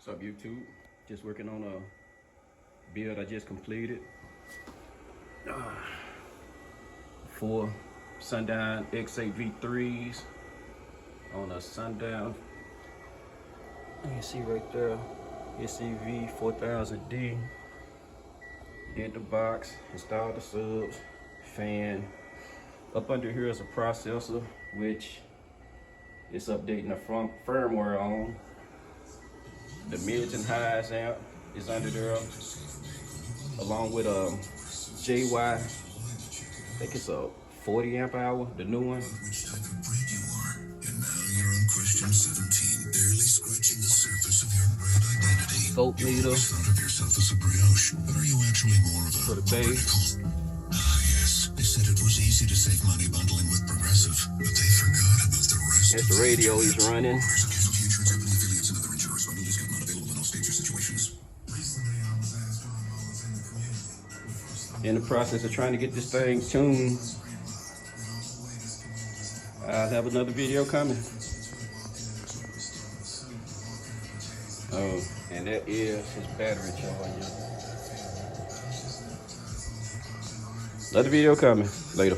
What's up, YouTube? Just working on a build I just completed for Sundiwn X8 v3’s on a Sundown. You can see right there, SCV 4000D. Did the box, installed the subs, fan. Up under here is a processor, which is updating the firmware on. The mids and highs amp is under there, along with a JY, I think it's a 40 amp hour, the new one. Which type of breed you are, and now you're on question 17, barely scratching the surface of your bread identity. Goat meter. You always thought of yourself as a brioche, but are you actually more of a For the base. Yes, they said it was easy to save money bundling with Progressive, but they forgot about the rest. That's the radio he's running. In the process of trying to get this thing tuned, I'll have another video coming. Oh, and that is his battery charger. Another video coming later.